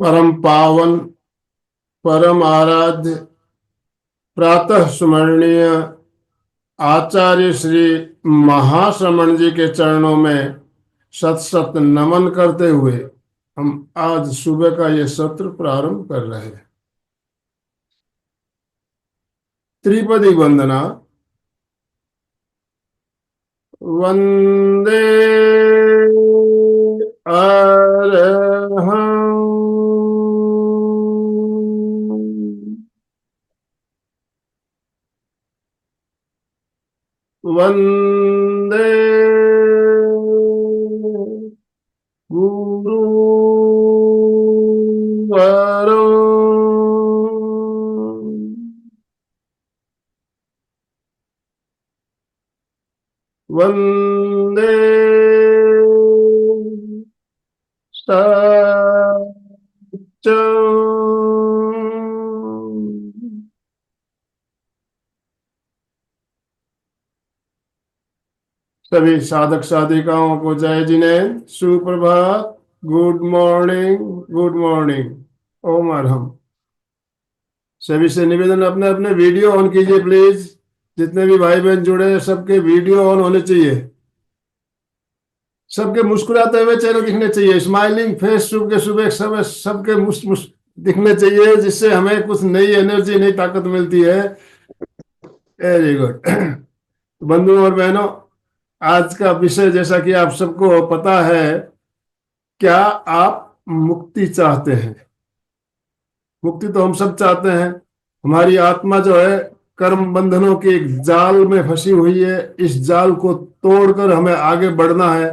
परम पावन, परम आराध्य, प्रातः स्मरणीय आचार्य श्री महाश्रमण जी के चरणों में शत शत नमन करते हुए हम आज सुबह का ये सत्र प्रारंभ कर रहे हैं। त्रिपदी वंदना। वंदे अरहं, वंदे गुरुवरं, वंदे सच्चं। सभी साधक साधिकाओं को जय जिनेन्द्र, सुप्रभात, गुड मॉर्निंग, गुड मॉर्निंग। ओम अरहम। सभी से निवेदन, अपने अपने वीडियो ऑन कीजिए प्लीज। जितने भी भाई बहन जुड़े हैं सबके वीडियो ऑन होने चाहिए। सबके मुस्कुराते हुए चेहरे दिखने चाहिए, स्माइलिंग फेस सुबह के सुबह सब सबके दिखने चाहिए, जिससे हमें कुछ नई एनर्जी, नई ताकत मिलती है। Very good. बंधुओं और बहनों, आज का विषय जैसा कि आप सबको पता है, क्या आप मुक्ति चाहते हैं? मुक्ति तो हम सब चाहते हैं। हमारी आत्मा जो है कर्म बंधनों के एक जाल में फंसी हुई है। इस जाल को तोड़कर हमें आगे बढ़ना है।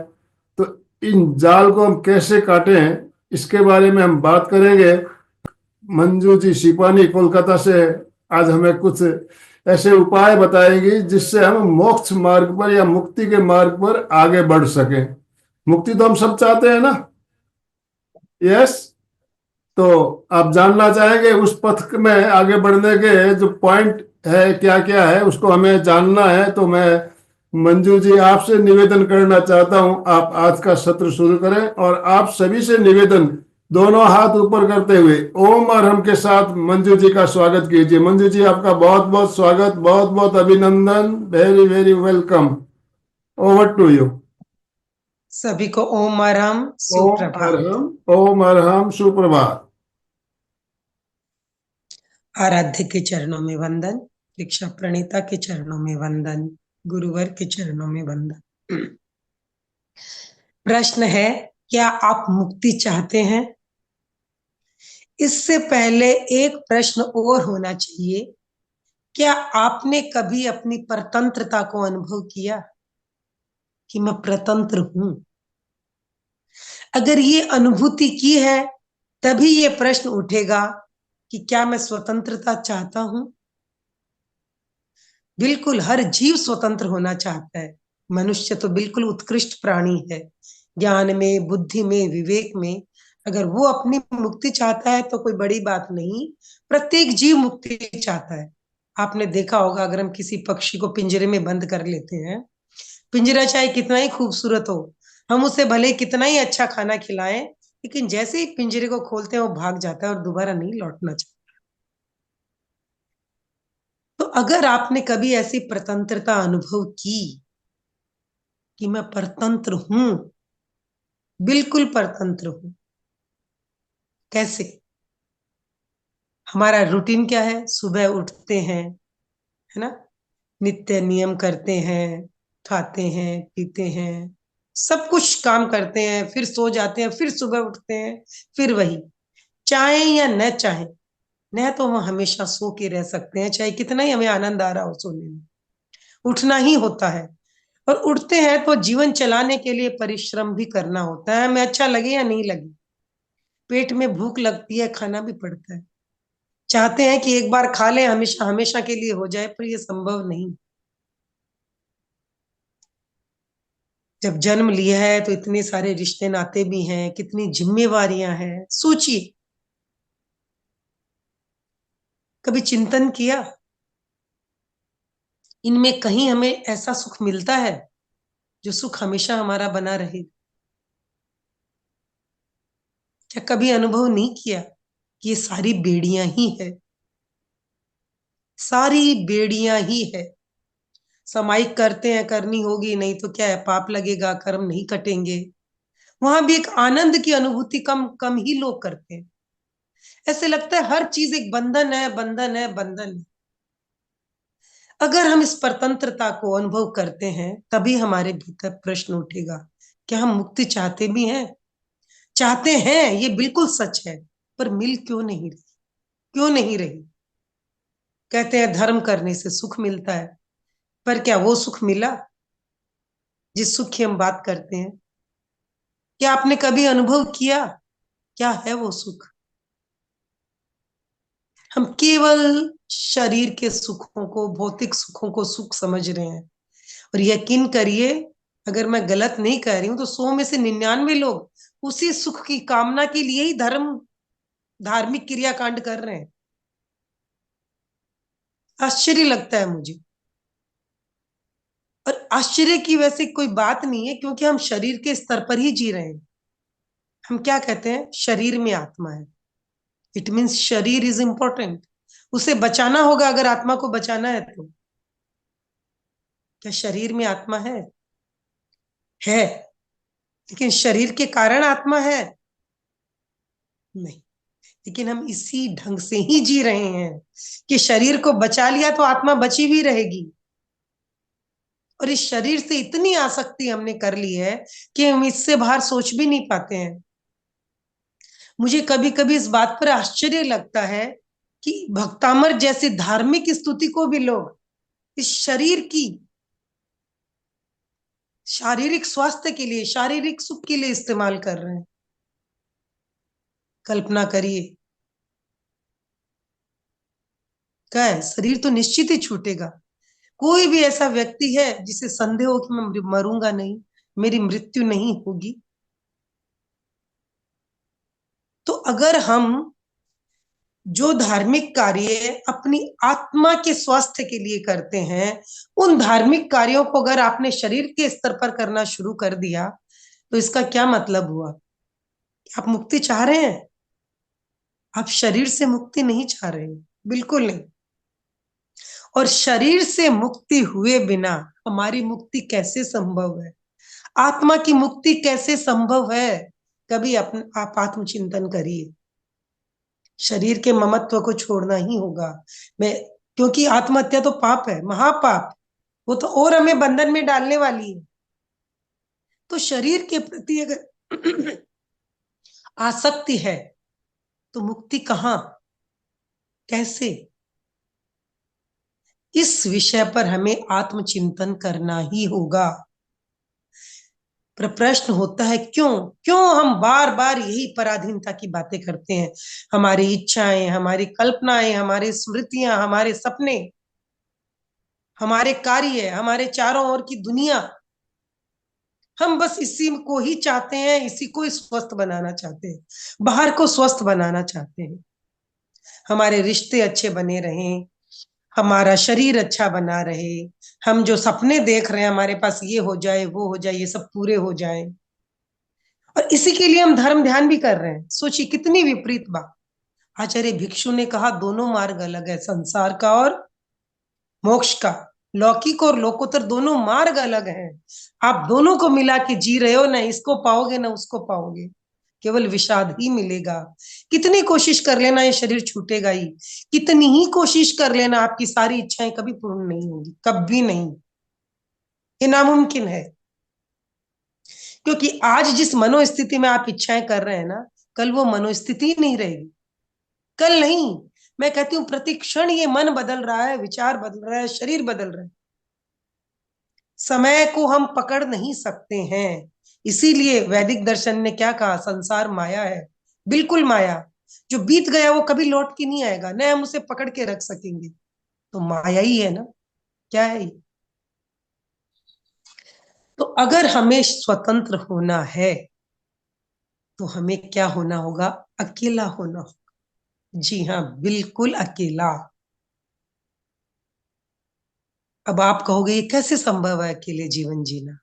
तो इन जाल को हम कैसे काटें, इसके बारे में हम बात करेंगे। मंजू जी सिपानी कोलकाता से आज हमें कुछ ऐसे उपाय बताएगी जिससे हम मोक्ष मार्ग पर या मुक्ति के मार्ग पर आगे बढ़ सकें। मुक्ति तो हम सब चाहते हैं ना? यस। तो आप जानना चाहेंगे उस पथ में आगे बढ़ने के जो पॉइंट है, क्या क्या है, उसको हमें जानना है। तो मैं मंजू जी आपसे निवेदन करना चाहता हूं, आप आज का सत्र शुरू करें। और आप सभी से निवेदन, दोनों हाथ ऊपर करते हुए ओम और हम के साथ मंजू जी का स्वागत कीजिए। मंजू जी, आपका बहुत बहुत स्वागत, बहुत बहुत अभिनंदन, very very welcome. Over to you. सभी को ओम अरहम, ओम सुप्रभात। अरहम, ओम अरहम, सुप्रभात। आराध्य के चरणों में वंदन, दीक्षा प्रणेता के चरणों में वंदन, गुरुवर के चरणों में वंदन। प्रश्न है, क्या आप मुक्ति चाहते हैं? इससे पहले एक प्रश्न और होना चाहिए, क्या आपने कभी अपनी परतंत्रता को अनुभव किया कि मैं प्रतंत्र हूं? अगर ये अनुभूति की है, तभी ये प्रश्न उठेगा कि क्या मैं स्वतंत्रता चाहता हूं? बिल्कुल, हर जीव स्वतंत्र होना चाहता है। मनुष्य तो बिल्कुल उत्कृष्ट प्राणी है, ज्ञान में, बुद्धि में, विवेक में। अगर वो अपनी मुक्ति चाहता है तो कोई बड़ी बात नहीं। प्रत्येक जीव मुक्ति चाहता है। आपने देखा होगा, अगर हम किसी पक्षी को पिंजरे में बंद कर लेते हैं, पिंजरा चाहे कितना ही खूबसूरत हो, हम उसे भले ही कितना ही अच्छा खाना खिलाएं, लेकिन जैसे ही पिंजरे को खोलते हैं वो भाग जाता है और दोबारा नहीं लौटना चाहता। तो अगर आपने कभी ऐसी स्वतंत्रता अनुभव की कि मैं परतंत्र हूं, बिल्कुल परतंत्र हूं, कैसे? हमारा रूटीन क्या है? सुबह उठते हैं, है ना, नित्य नियम करते हैं, खाते हैं, पीते हैं, सब कुछ काम करते हैं, फिर सो जाते हैं, फिर सुबह उठते हैं, फिर वही। चाहे या न चाहे, न तो हम हमेशा सो के रह सकते हैं, चाहे कितना ही हमें आनंद आ रहा हो सोने में, उठना ही होता है। और उठते हैं तो जीवन चलाने के लिए परिश्रम भी करना होता है, हमें अच्छा लगे या नहीं लगे। पेट में भूख लगती है, खाना भी पड़ता है। चाहते हैं कि एक बार खा लें, हमेशा हमेशा के लिए हो जाए, पर यह संभव नहीं। जब जन्म लिया है तो इतने सारे रिश्ते नाते भी हैं, कितनी जिम्मेवारियां हैं। सोचिए, कभी चिंतन किया इनमें कहीं हमें ऐसा सुख मिलता है जो सुख हमेशा हमारा बना रहे? क्या कभी अनुभव नहीं किया कि ये सारी बेड़ियां ही है, सारी बेड़ियां ही है। समाई करते हैं, करनी होगी, नहीं तो क्या है, पाप लगेगा, कर्म नहीं कटेंगे। वहां भी एक आनंद की अनुभूति कम कम ही लोग करते हैं। ऐसे लगता है हर चीज एक बंधन है, बंधन है, बंधन है। अगर हम इस परतंत्रता को अनुभव करते हैं, तभी हमारे भीतर प्रश्न उठेगा, क्या हम मुक्ति चाहते भी हैं? चाहते हैं, ये बिल्कुल सच है, पर मिल क्यों नहीं रही? क्यों नहीं रही? कहते हैं धर्म करने से सुख मिलता है, पर क्या वो सुख मिला जिस सुख की हम बात करते हैं? क्या आपने कभी अनुभव किया? क्या है वो सुख? हम केवल शरीर के सुखों को, भौतिक सुखों को सुख समझ रहे हैं। और यकीन करिए, अगर मैं गलत नहीं कह रही हूं, तो 100 में से 99 लोग उसी सुख की कामना के लिए ही धार्मिक क्रियाकांड कर रहे हैं। आश्चर्य लगता है मुझे। और आश्चर्य की वैसे कोई बात नहीं है, क्योंकि हम शरीर के स्तर पर ही जी रहे हैं। हम क्या कहते हैं, शरीर में आत्मा है। इट मीन्स शरीर इज इंपॉर्टेंट। उसे बचाना होगा, अगर आत्मा को बचाना है तो। क्या शरीर में आत्मा है, लेकिन शरीर के कारण आत्मा है? नहीं। लेकिन हम इसी ढंग से ही जी रहे हैं कि शरीर को बचा लिया तो आत्मा बची भी रहेगी। और इस शरीर से इतनी आसक्ति हमने कर ली है कि हम इससे बाहर सोच भी नहीं पाते हैं। मुझे कभी कभी इस बात पर आश्चर्य लगता है कि भक्तामर जैसे धार्मिक स्तुति को भी लोग इस शरीर की शारीरिक स्वास्थ्य के लिए, शारीरिक सुख के लिए इस्तेमाल कर रहे हैं। कल्पना करिए, क्या है, शरीर तो निश्चित ही छूटेगा। कोई भी ऐसा व्यक्ति है जिसे संदेह हो कि मैं मरूंगा नहीं, मेरी मृत्यु नहीं होगी? तो अगर हम जो धार्मिक कार्य अपनी आत्मा के स्वास्थ्य के लिए करते हैं, उन धार्मिक कार्यों को अगर आपने शरीर के स्तर पर करना शुरू कर दिया, तो इसका क्या मतलब हुआ? आप मुक्ति चाह रहे हैं? आप शरीर से मुक्ति नहीं चाह रहे हैं, बिल्कुल नहीं। और शरीर से मुक्ति हुए बिना हमारी मुक्ति कैसे संभव है? आत्मा की मुक्ति कैसे संभव है? कभी आप आत्मचिंतन करिए। शरीर के ममत्व को छोड़ना ही होगा। मैं क्योंकि आत्महत्या तो पाप है, महापाप। वो तो और हमें बंधन में डालने वाली है। तो शरीर के प्रति अगर आसक्ति है, तो मुक्ति कहाँ, कैसे? इस विषय पर हमें आत्मचिंतन करना ही होगा। पर प्रश्न होता है, क्यों क्यों हम बार बार यही पराधीनता की बातें करते हैं? हमारी इच्छाएं, हमारी कल्पनाएं, हमारी स्मृतियां, हमारे सपने, हमारे कार्य, हमारे चारों ओर की दुनिया, हम बस इसी को ही चाहते हैं, इसी को ही स्वस्थ बनाना चाहते हैं, बाहर को स्वस्थ बनाना चाहते हैं। हमारे रिश्ते अच्छे बने रहें, हमारा शरीर अच्छा बना रहे, हम जो सपने देख रहे हैं हमारे पास ये हो जाए, वो हो जाए, ये सब पूरे हो जाए। और इसी के लिए हम धर्म ध्यान भी कर रहे हैं। सोचिए कितनी विपरीत बात। आचार्य भिक्षु ने कहा दोनों मार्ग अलग है, संसार का और मोक्ष का। लौकिक और लोकोत्तर दोनों मार्ग अलग हैं। आप दोनों को मिला के जी रहे हो, ना इसको पाओगे ना उसको पाओगे, केवल विषाद ही मिलेगा। कितनी कोशिश कर लेना, ये शरीर छूटेगा ही। कितनी ही कोशिश कर लेना, आपकी सारी इच्छाएं कभी पूर्ण नहीं होगी, कभी नहीं। ये नामुमकिन है। क्योंकि आज जिस मनोस्थिति में आप इच्छाएं कर रहे हैं ना, कल वो मनोस्थिति ही नहीं रहेगी। कल नहीं, मैं कहती हूँ प्रति क्षण ये मन बदल रहा है, विचार बदल रहा है, शरीर बदल रहा है। समय को हम पकड़ नहीं सकते हैं। इसीलिए वैदिक दर्शन ने क्या कहा, संसार माया है। बिल्कुल माया। जो बीत गया वो कभी लौट के नहीं आएगा, न हम उसे पकड़ के रख सकेंगे। तो माया ही है ना, क्या है ये? तो अगर हमें स्वतंत्र होना है, तो हमें क्या होना होगा? अकेला होना होगा। जी हाँ, बिल्कुल अकेला। अब आप कहोगे ये कैसे संभव है अकेले जीवन जीना?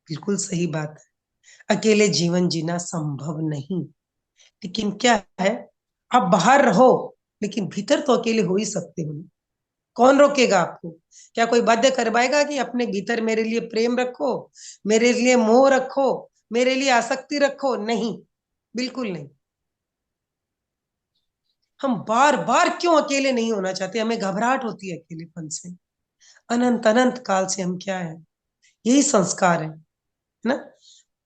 बिल्कुल सही बात है, अकेले जीवन जीना संभव नहीं। लेकिन क्या है, आप बाहर रहो लेकिन भीतर तो अकेले हो ही सकते हो। कौन रोकेगा आपको? क्या कोई बाध्य करवाएगा कि अपने भीतर मेरे लिए प्रेम रखो, मेरे लिए मोह रखो, मेरे लिए आसक्ति रखो? नहीं, बिल्कुल नहीं। हम बार बार क्यों अकेले नहीं होना चाहते? हमें घबराहट होती है अकेलेपन से। अनंत अनंत काल से हम क्या है, यही संस्कार है ना।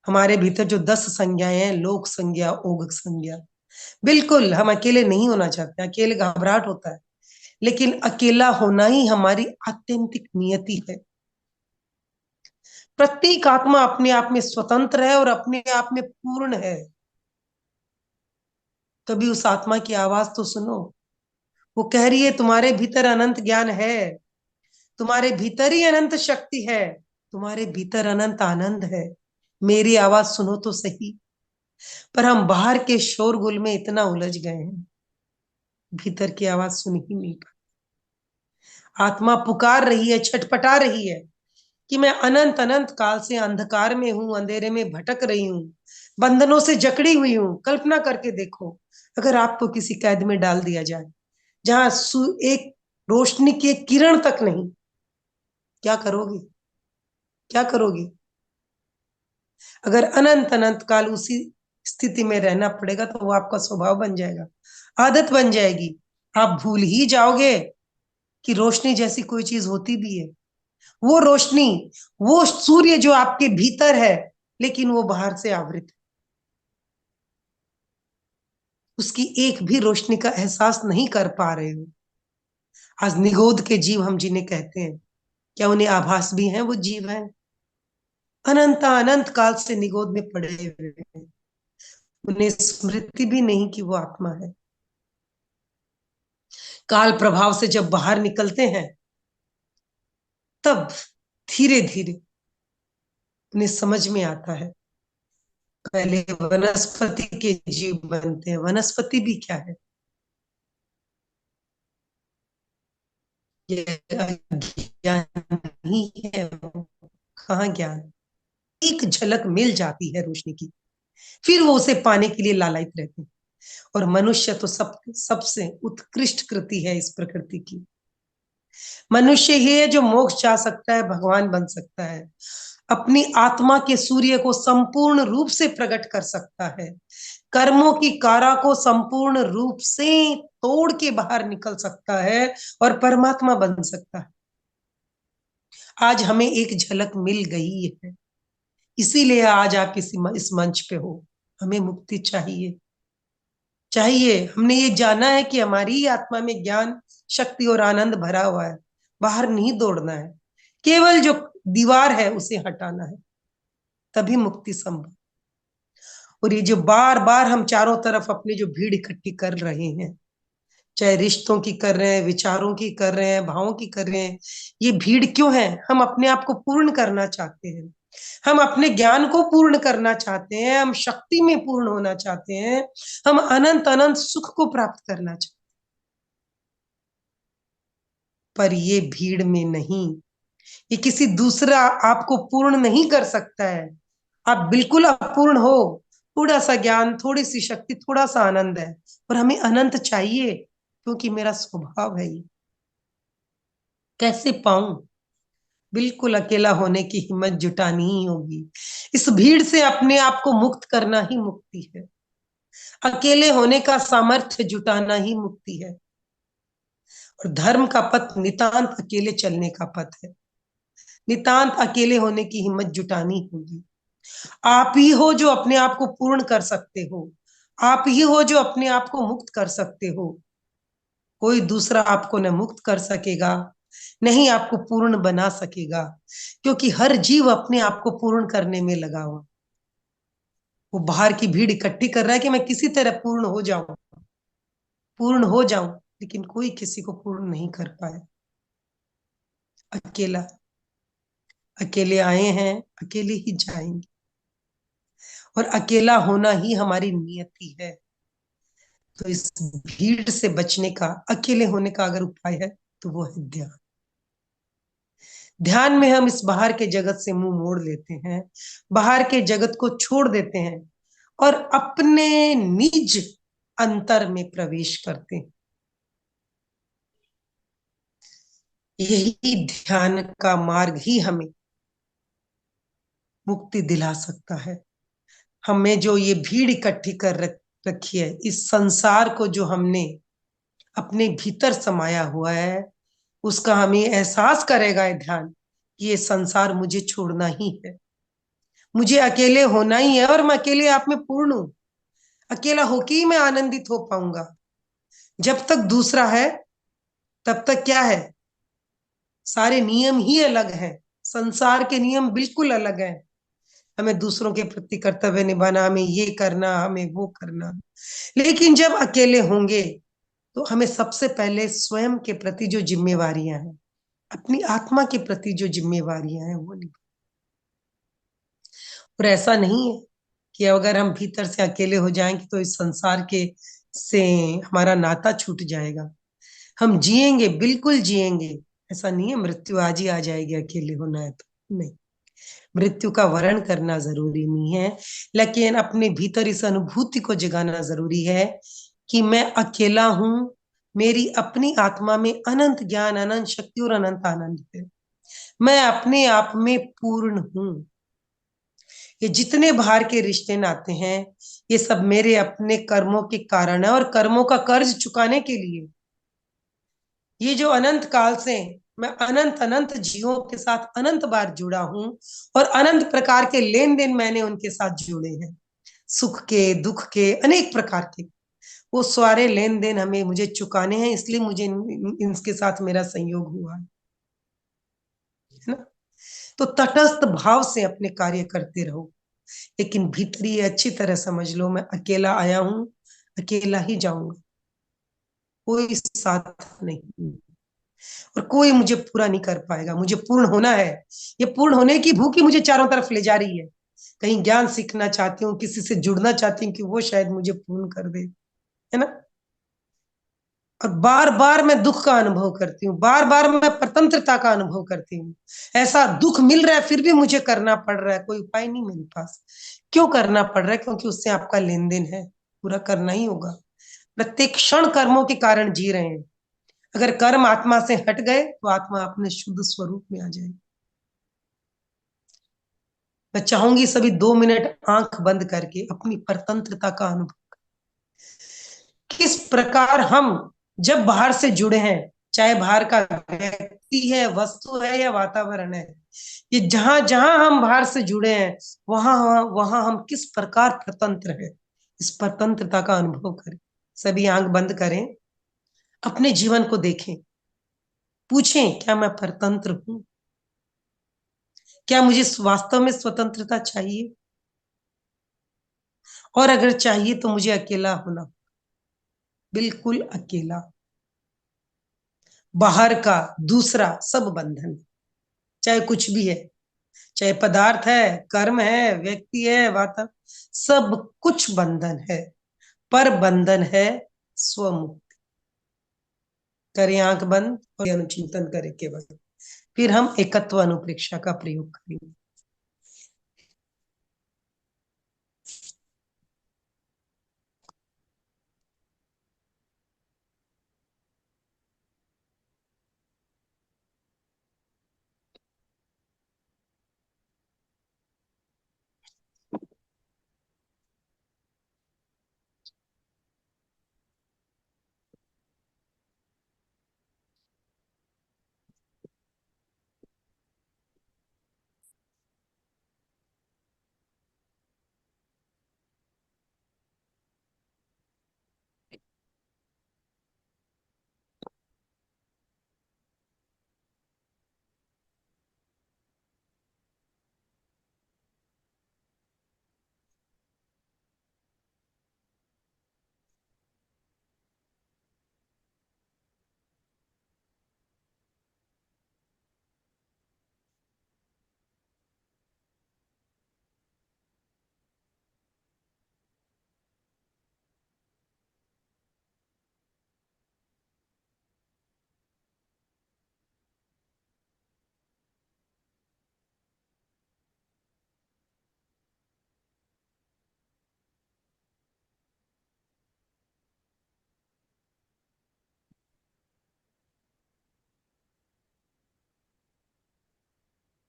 हमारे भीतर जो 10 संज्ञाएं हैं, लोक संज्ञा, ओग संज्ञा, बिल्कुल हम अकेले नहीं होना चाहते। अकेले घबराहट होता है, लेकिन अकेला होना ही हमारी आत्यंतिक नियति है। प्रत्येक आत्मा अपने आप में स्वतंत्र है और अपने आप में पूर्ण है। कभी उस आत्मा की आवाज तो सुनो, वो कह रही है तुम्हारे भीतर अनंत ज्ञान है, तुम्हारे भीतर ही अनंत शक्ति है, तुम्हारे भीतर अनंत आनंद है। मेरी आवाज सुनो तो सही। पर हम बाहर के शोरगुल में इतना उलझ गए हैं, भीतर की आवाज सुन ही नहीं पाते। आत्मा पुकार रही है, छटपटा रही है कि मैं अनंत अनंत काल से अंधकार में हूं, अंधेरे में भटक रही हूं, बंधनों से जकड़ी हुई हूं। कल्पना करके देखो, अगर आपको किसी कैद में डाल दिया जाए जहां एक रोशनी की एक किरण तक नहीं, क्या करोगे? क्या करोगे? अगर अनंत अनंत काल उसी स्थिति में रहना पड़ेगा तो वो आपका स्वभाव बन जाएगा, आदत बन जाएगी। आप भूल ही जाओगे कि रोशनी जैसी कोई चीज होती भी है। वो रोशनी, वो सूर्य जो आपके भीतर है, लेकिन वो बाहर से आवृत है, उसकी एक भी रोशनी का एहसास नहीं कर पा रहे हो। आज निगोद के जीव हम जिन्हें कहते हैं, क्या उन्हें आभास भी है वो जीव है? अनंत अनंत काल से निगोद में पड़े हुए हैं, उन्हें स्मृति भी नहीं कि वो आत्मा है। काल प्रभाव से जब बाहर निकलते हैं, तब धीरे धीरे उन्हें समझ में आता है। पहले वनस्पति के जीव बनते हैं। वनस्पति भी क्या है? ये ज्ञान ही है वो। कहाँ ज्ञान? एक झलक मिल जाती है रोशनी की, फिर वो उसे पाने के लिए लालायित रहते हैं। और मनुष्य तो सबसे उत्कृष्ट कृति है इस प्रकृति की। मनुष्य ही है जो मोक्ष जा सकता है, भगवान बन सकता है, अपनी आत्मा के सूर्य को संपूर्ण रूप से प्रकट कर सकता है, कर्मों की कारा को संपूर्ण रूप से तोड़ के बाहर निकल सकता है और परमात्मा बन सकता है। आज हमें एक झलक मिल गई है, इसीलिए आज आप इस मंच पे हो। हमें मुक्ति चाहिए, चाहिए। हमने ये जाना है कि हमारी ही आत्मा में ज्ञान, शक्ति और आनंद भरा हुआ है। बाहर नहीं दौड़ना है, केवल जो दीवार है उसे हटाना है, तभी मुक्ति संभव। और ये जो बार बार हम चारों तरफ अपनी जो भीड़ इकट्ठी कर रहे हैं, चाहे रिश्तों की कर रहे हैं, विचारों की कर रहे हैं, भावों की कर रहे हैं, ये भीड़ क्यों है? हम अपने आप को पूर्ण करना चाहते हैं, हम अपने ज्ञान को पूर्ण करना चाहते हैं, हम शक्ति में पूर्ण होना चाहते हैं, हम अनंत अनंत सुख को प्राप्त करना चाहते हैं। पर ये भीड़ में नहीं, ये किसी दूसरा आपको पूर्ण नहीं कर सकता है। आप बिल्कुल अपूर्ण हो। थोड़ा सा ज्ञान, थोड़ी सी शक्ति, थोड़ा सा आनंद है, और हमें अनंत चाहिए क्योंकि मेरा स्वभाव है ये। कैसे पाऊं? बिल्कुल अकेला होने की हिम्मत जुटानी ही होगी। इस भीड़ से अपने आप को मुक्त करना ही मुक्ति है। अकेले होने का सामर्थ्य जुटाना ही मुक्ति है। और धर्म का पथ नितांत अकेले चलने का पथ है। नितांत अकेले होने की हिम्मत जुटानी होगी। आप ही हो जो अपने आप को पूर्ण कर सकते हो, आप ही हो जो अपने आप को मुक्त कर सकते हो। कोई दूसरा आपको न मुक्त कर सकेगा, नहीं आपको पूर्ण बना सकेगा, क्योंकि हर जीव अपने आप को पूर्ण करने में लगा हुआ। वो बाहर की भीड़ इकट्ठी कर रहा है कि मैं किसी तरह पूर्ण हो जाऊं, पूर्ण हो जाऊं, लेकिन कोई किसी को पूर्ण नहीं कर पाए। अकेला, अकेले आए हैं, अकेले ही जाएंगे, और अकेला होना ही हमारी नियति है। तो इस भीड़ से बचने का, अकेले होने का अगर उपाय है तो वो है ध्यान। ध्यान में हम इस बाहर के जगत से मुंह मोड़ लेते हैं, बाहर के जगत को छोड़ देते हैं, और अपने निज अंतर में प्रवेश करते हैं। यही ध्यान का मार्ग ही हमें मुक्ति दिला सकता है। हमें जो ये भीड़ इकट्ठी कर रखी है, इस संसार को जो हमने अपने भीतर समाया हुआ है, उसका हमें एहसास करेगा ये ध्यान कि ये संसार मुझे छोड़ना ही है, मुझे अकेले होना ही है, और मैं अकेले आप में पूर्ण हूं। अकेला होके ही मैं आनंदित हो पाऊंगा। जब तक दूसरा है तब तक क्या है, सारे नियम ही अलग हैं, संसार के नियम बिल्कुल अलग हैं। हमें दूसरों के प्रति कर्तव्य निभाना, हमें ये करना, हमें वो करना। लेकिन जब अकेले होंगे तो हमें सबसे पहले स्वयं के प्रति जो जिम्मेवारियां हैं, अपनी आत्मा के प्रति जो जिम्मेवारियां हैं वो निभा। और ऐसा नहीं है कि अगर हम भीतर से अकेले हो जाएंगे तो इस संसार के से हमारा नाता छूट जाएगा। हम जिएंगे, बिल्कुल जिएंगे। ऐसा नहीं है मृत्यु आज ही आ जाएगी, अकेले होना है तो नहीं। मृत्यु का वर्ण करना जरूरी नहीं है, लेकिन अपने भीतर इस अनुभूति को जगाना जरूरी है कि मैं अकेला हूं, मेरी अपनी आत्मा में अनंत ज्ञान, अनंत शक्ति और अनंत आनंद है। मैं अपने आप में पूर्ण हूं। ये जितने बाहर के रिश्ते नाते हैं, ये सब मेरे अपने कर्मों के कारण है, और कर्मों का कर्ज चुकाने के लिए ये जो अनंत काल से मैं अनंत अनंत जीवों के साथ अनंत बार जुड़ा हूं, और अनंत प्रकार के लेन देन मैंने उनके साथ जुड़े हैं, सुख के, दुख के, अनेक प्रकार के। वो सारे लेन देन हमें मुझे चुकाने हैं, इसलिए मुझे इनके साथ मेरा संयोग हुआ है ना। तो तटस्थ भाव से अपने कार्य करते रहो, लेकिन भीतरी अच्छी तरह समझ लो, मैं अकेला आया हूं, अकेला ही जाऊंगा, कोई साथ नहीं, और कोई मुझे पूरा नहीं कर पाएगा। मुझे पूर्ण होना है, ये पूर्ण होने की भूख ही मुझे चारों तरफ ले जा रही है। कहीं ज्ञान सीखना चाहती हूँ, किसी से जुड़ना चाहती हूँ कि वो शायद मुझे पूर्ण कर दे, है ना। और बार बार मैं दुख का अनुभव करती हूँ, बार बार मैं स्वतंत्रता का अनुभव करती हूँ। ऐसा दुख मिल रहा है फिर भी मुझे करना पड़ रहा है, कोई उपाय नहीं मेरे पास। क्यों करना पड़ रहा है? क्योंकि उससे आपका लेन देन है, पूरा करना ही होगा। प्रत्येक क्षण कर्मों के कारण जी रहे हैं। अगर कर्म आत्मा से हट गए तो आत्मा अपने शुद्ध स्वरूप में आ जाएगी। मैं चाहूंगी सभी 2 मिनट आंख बंद करके अपनी स्वतंत्रता का अनुभव, किस प्रकार हम जब बाहर से जुड़े हैं, चाहे बाहर का व्यक्ति है, वस्तु है या वातावरण है, ये जहां जहां हम बाहर से जुड़े हैं, वहां वहां हम किस प्रकार स्वतंत्र है, इस स्वतंत्रता का अनुभव करें। सभी आंख बंद करें, अपने जीवन को देखें, पूछें क्या मैं स्वतंत्र हूं? क्या मुझे वास्तव में स्वतंत्रता चाहिए? और अगर चाहिए तो मुझे अकेला होना, बिल्कुल अकेला। बाहर का दूसरा सब बंधन, चाहे कुछ भी है, चाहे पदार्थ है, कर्म है, व्यक्ति है, वातावरण, सब कुछ बंधन है। पर बंधन है स्वमुक्त। करें आंख बंद और अनुचिंतन करें केवल, फिर हम एकत्व अनुप्रेक्षा का प्रयोग करेंगे।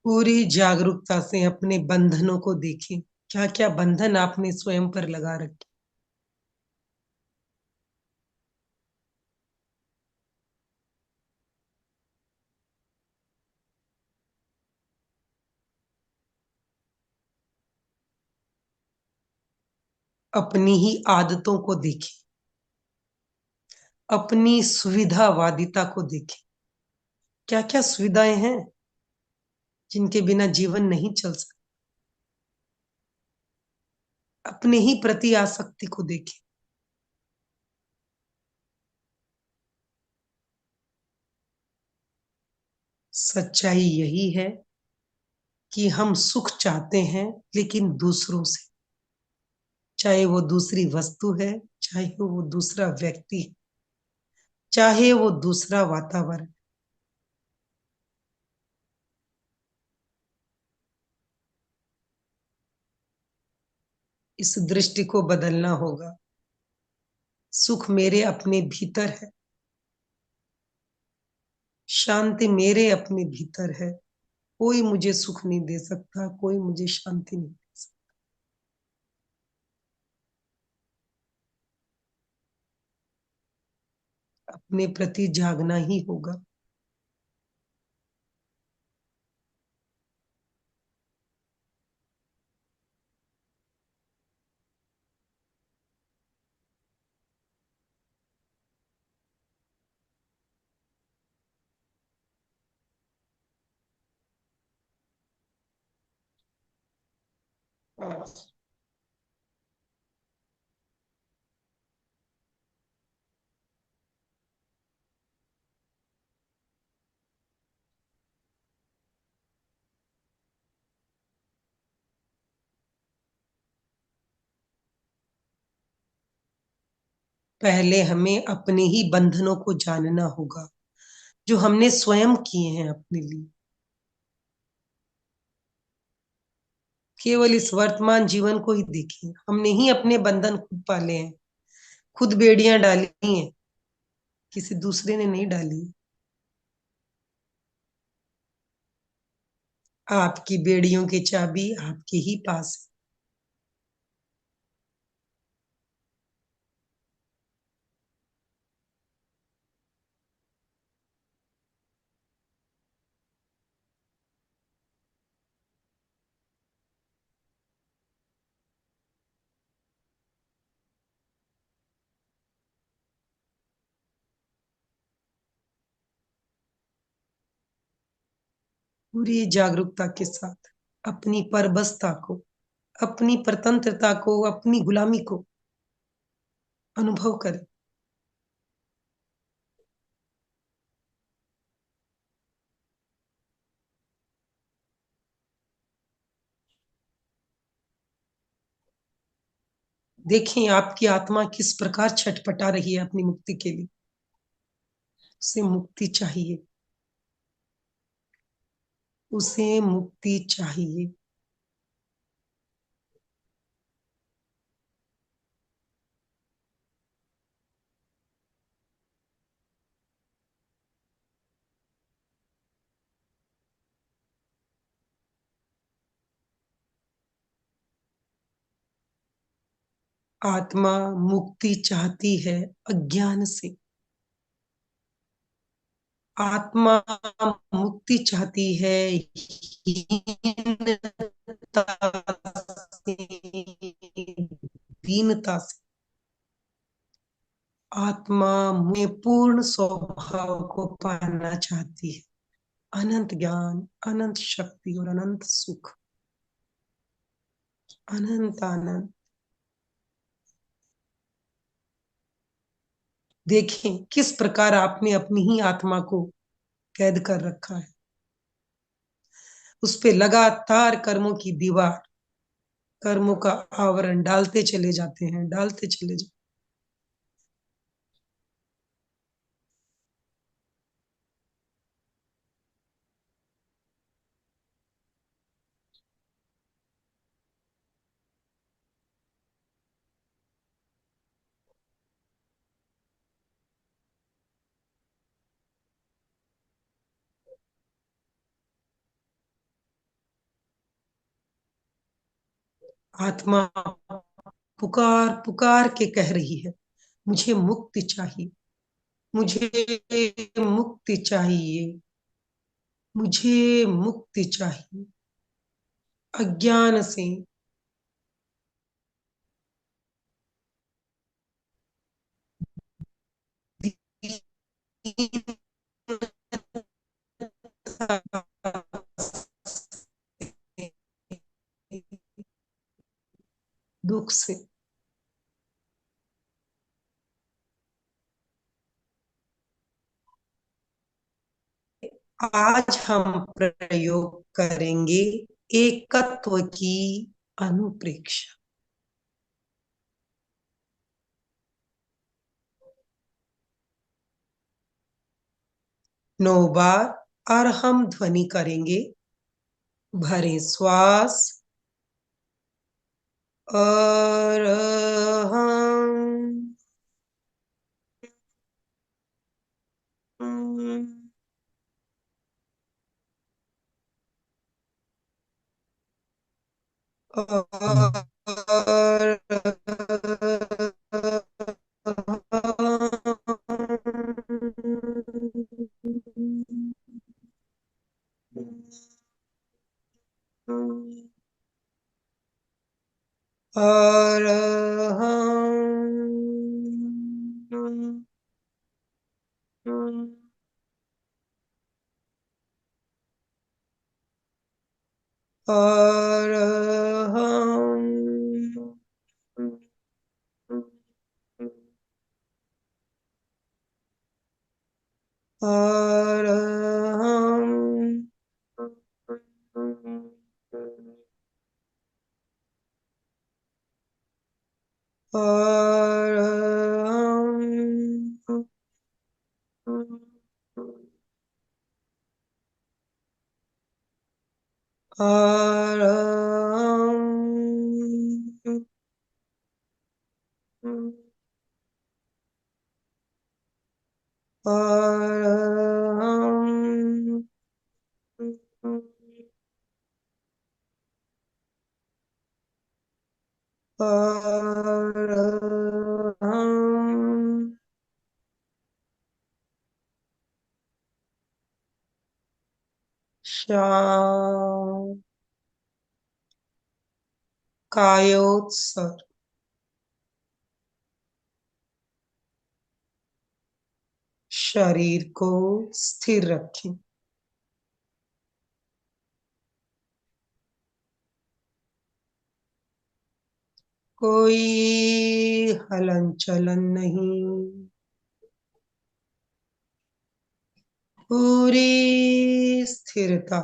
पूरी जागरूकता से अपने बंधनों को देखें। क्या क्या बंधन आपने स्वयं पर लगा रखे। अपनी ही आदतों को देखें। अपनी सुविधावादिता को देखें। क्या क्या सुविधाएं हैं जिनके बिना जीवन नहीं चल सकता। अपने ही प्रति आसक्ति को देखें। सच्चाई यही है कि हम सुख चाहते हैं, लेकिन दूसरों से। चाहे वो दूसरी वस्तु है, चाहे वो दूसरा व्यक्ति है, चाहे वो दूसरा वातावरण। इस दृष्टि को बदलना होगा। सुख मेरे अपने भीतर है। शांति मेरे अपने भीतर है। कोई मुझे सुख नहीं दे सकता, कोई मुझे शांति नहीं दे सकता। अपने प्रति जागना ही होगा। पहले हमें अपने ही बंधनों को जानना होगा, जो हमने स्वयं किए हैं अपने लिए। केवल इस वर्तमान जीवन को ही देखें। हमने ही अपने बंधन खुद पाले हैं, खुद बेड़ियां डाली हैं, किसी दूसरे ने नहीं डाली। आपकी बेड़ियों की चाबी आपके ही पास है। पूरी जागरूकता के साथ अपनी परबसता को, अपनी स्वतंत्रता को, अपनी गुलामी को अनुभव करें। देखें आपकी आत्मा किस प्रकार छटपटा रही है अपनी मुक्ति के लिए। उसे मुक्ति चाहिए। उसे मुक्ति चाहिए। आत्मा मुक्ति चाहती है अज्ञान से। आत्मा मुक्ति चाहती है हीनता से, दीनता से। आत्मा में पूर्ण स्वभाव को पाना चाहती है। अनंत ज्ञान, अनंत शक्ति और अनंत सुख। अनंत आनंद। देखें किस प्रकार आपने अपनी ही आत्मा को कैद कर रखा है। उस पे लगातार कर्मों की दीवार, कर्मों का आवरण डालते चले जाते हैं, डालते चले जाते। आत्मा पुकार पुकार के कह रही है, मुझे मुक्ति चाहिए, मुझे मुक्ति चाहिए, मुझे मुक्ति चाहिए। अज्ञान से, दुख से। आज हम प्रयोग करेंगे एकत्व की अनुप्रेक्षा। 9 बार और हम ध्वनि करेंगे। भरें श्वास और हम और और और हम और हम और हम और हम और हम और हम शांत। कायोत्सर्ग। शरीर को स्थिर रखें। कोई हलन चलन नहीं, पूरी स्थिरता।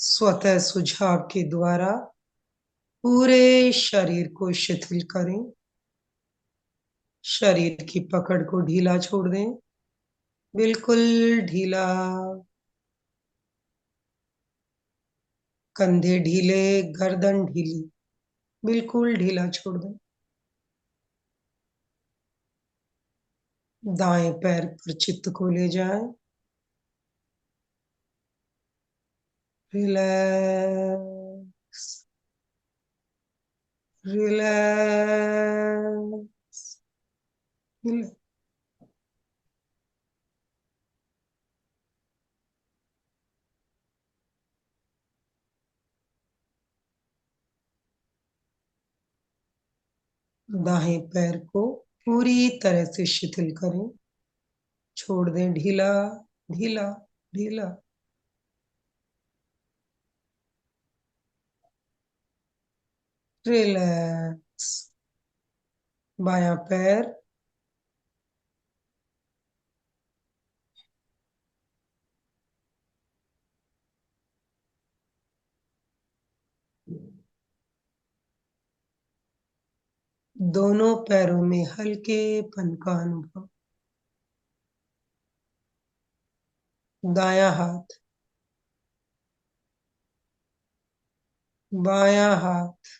स्वतः सुझाव के द्वारा पूरे शरीर को शिथिल करें। शरीर की पकड़ को ढीला छोड़ दें, बिल्कुल ढीला। कंधे ढीले, गर्दन ढीली, बिल्कुल ढीला छोड़ दें। दाएं पैर पर चित्त को ले जाएं। Relax, relax, relax. दाएं पैर को पूरी तरह से शिथिल करें, छोड़ दें ढीला, ढीला, ढीला। रिलैक्स। बायां पैर, दोनों पैरों में हल्केपन का अनुभव। दायां हाथ, बायां हाथ,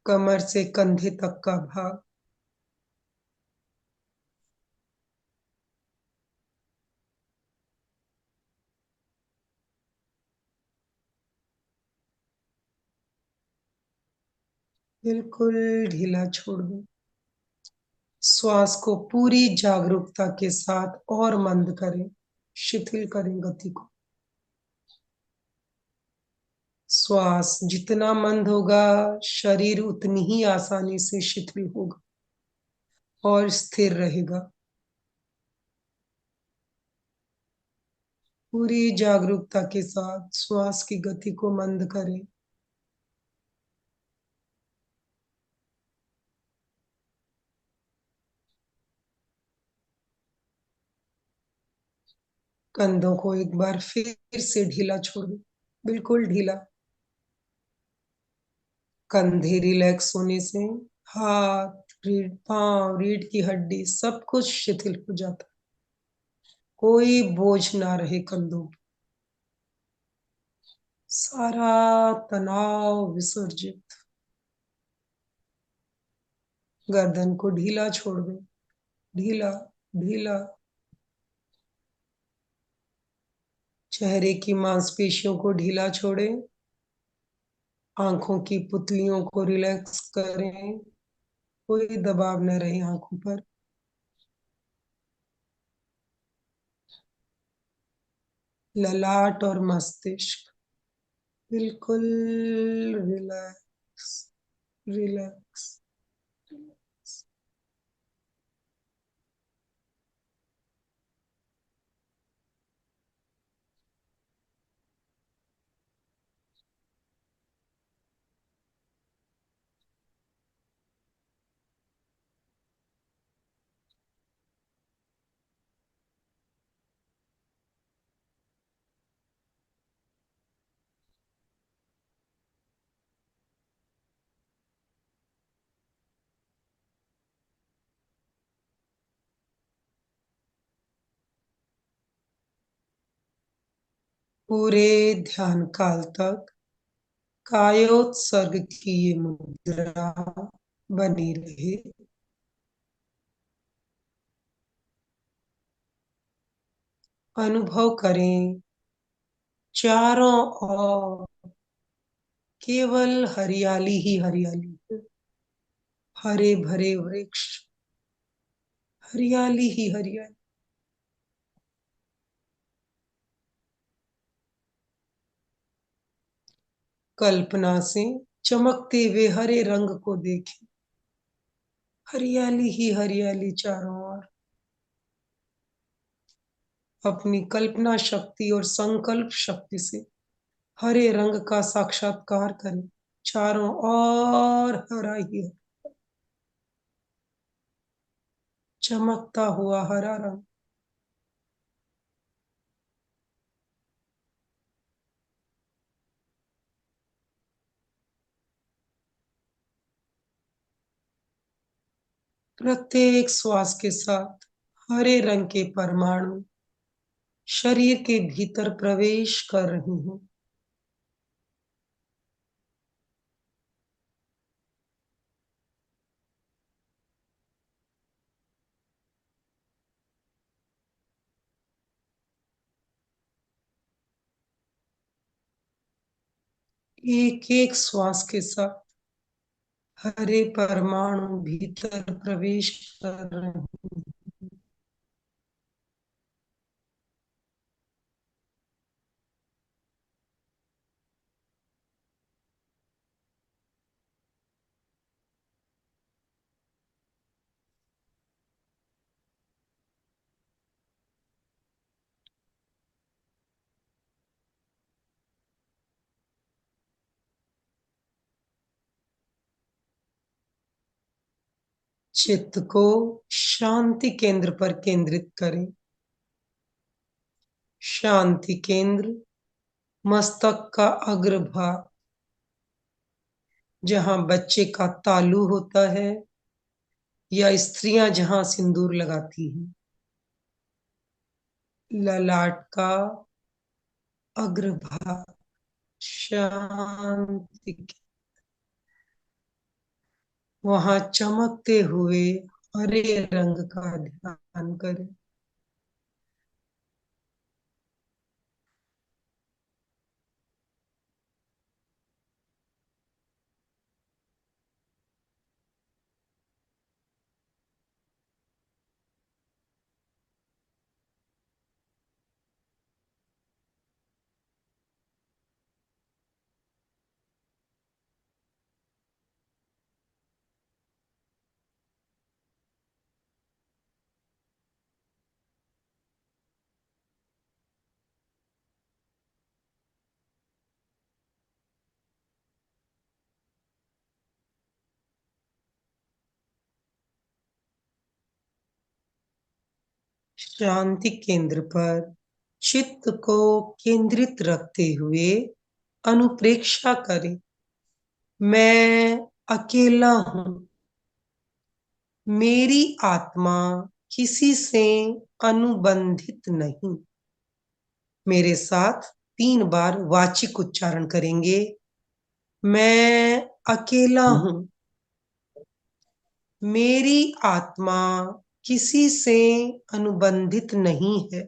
कमर से कंधे तक का भाग, बिल्कुल ढीला छोड़ दो। श्वास को पूरी जागरूकता के साथ और मंद करें, शिथिल करें गति को। श्वास जितना मंद होगा, शरीर उतनी ही आसानी से शिथिल होगा और स्थिर रहेगा। पूरी जागरूकता के साथ श्वास की गति को मंद करें। कंधों को एक बार फिर से ढीला छोड़ दो, बिल्कुल ढीला। कंधे रिलैक्स होने से हाथ, रीढ़, पांव, रीढ़ की हड्डी सब कुछ शिथिल हो जाता है। कोई बोझ ना रहे कंधों पर। सारा तनाव विसर्जित। गर्दन को ढीला छोड़ दो, ढीला ढीला। चेहरे की मांसपेशियों को ढीला छोड़ें। आंखों की पुतलियों को रिलैक्स करें। कोई दबाव न रहे आंखों पर। ललाट और मस्तिष्क बिल्कुल रिलैक्स, रिलैक्स। पूरे ध्यान काल तक कायोत्सर्ग की ये मुद्रा बनी रहे। अनुभव करें चारों ओर केवल हरियाली ही हरियाली है। हरे भरे वृक्ष, हरियाली ही हरियाली। कल्पना से चमकते हुए हरे रंग को देखें। हरियाली ही हरियाली चारों ओर। अपनी कल्पना शक्ति और संकल्प शक्ति से हरे रंग का साक्षात्कार करें। चारों ओर हरा ही है। चमकता हुआ हरा रंग। प्रत्येक श्वास के साथ हरे रंग के परमाणु शरीर के भीतर प्रवेश कर रहे हैं। एक एक श्वास के साथ हरे परमाणु भीतर प्रवेश कर रहे हैं। चित्त को शांति केंद्र पर केंद्रित करें। शांति केंद्र मस्तक का अग्रभाग, जहां बच्चे का तालू होता है या स्त्रियां जहां सिंदूर लगाती हैं। ललाट का अग्रभाग, शांति। वहां चमकते हुए हरे रंग का ध्यान करें। शांति केंद्र पर चित्त को केंद्रित रखते हुए अनुप्रेक्षा करें। मैं अकेला हूं। मेरी आत्मा किसी से अनुबंधित नहीं। मेरे साथ 3 बार वाचिक उच्चारण करेंगे। मैं अकेला हूं। मेरी आत्मा किसी से अनुबंधित नहीं है।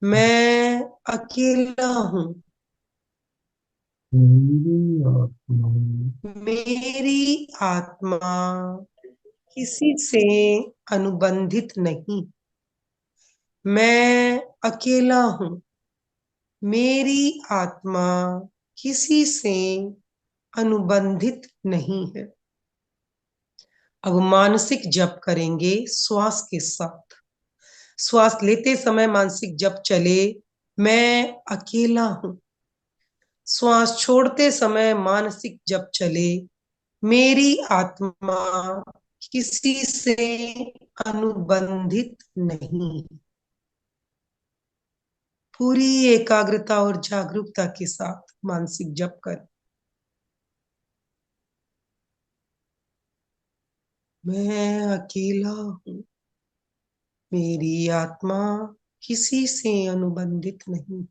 मैं अकेला हूं। मेरी आत्मा मेरी आत्मा किसी से अनुबंधित नहीं। मैं अकेला हूं। मेरी आत्मा किसी से अनुबंधित नहीं है। अब मानसिक जप करेंगे श्वास के साथ। श्वास लेते समय मानसिक जप चले, मैं अकेला हूं। श्वास छोड़ते समय मानसिक जप चले, मेरी आत्मा किसी से अनुबंधित नहीं। पूरी एकाग्रता और जागरूकता के साथ मानसिक जप कर। मैं अकेला हूं। मेरी आत्मा किसी से अनुबंधित नहीं।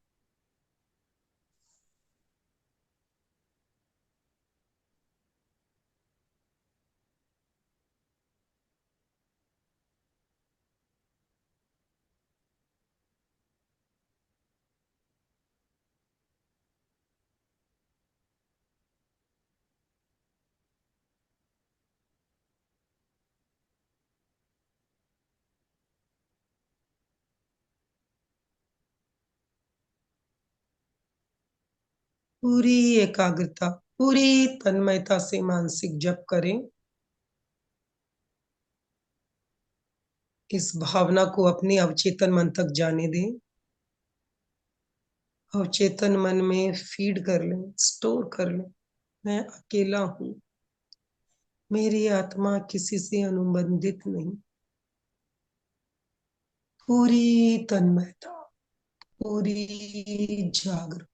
पूरी एकाग्रता, पूरी तन्मयता से मानसिक जप करें। इस भावना को अपने अवचेतन मन तक जाने दें। अवचेतन मन में फीड कर लें, स्टोर कर लें। मैं अकेला हूं। मेरी आत्मा किसी से अनुबंधित नहीं। पूरी तन्मयता, पूरी जागरूक।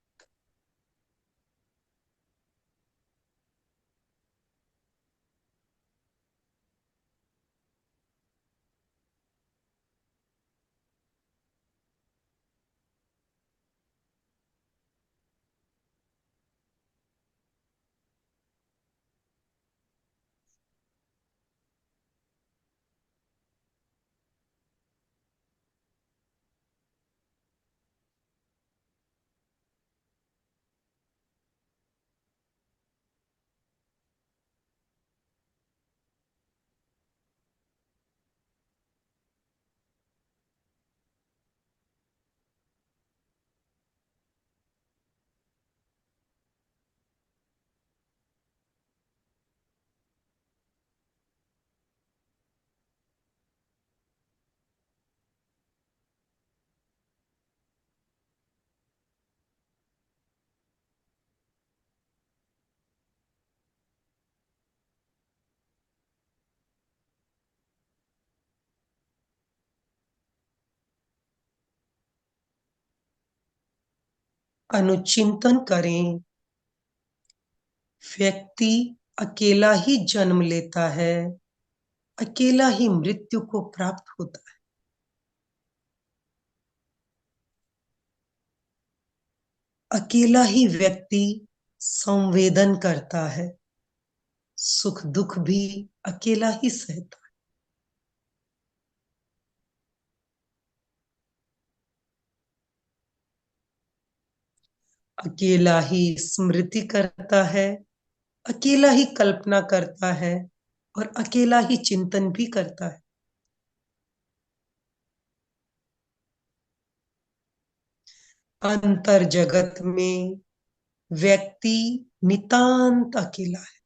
अनुचिंतन करें। व्यक्ति अकेला ही जन्म लेता है, अकेला ही मृत्यु को प्राप्त होता है। अकेला ही व्यक्ति संवेदन करता है, सुख दुख भी अकेला ही सहता है। अकेला ही स्मृति करता है, अकेला ही कल्पना करता है और अकेला ही चिंतन भी करता है। अंतर जगत में व्यक्ति नितांत अकेला है।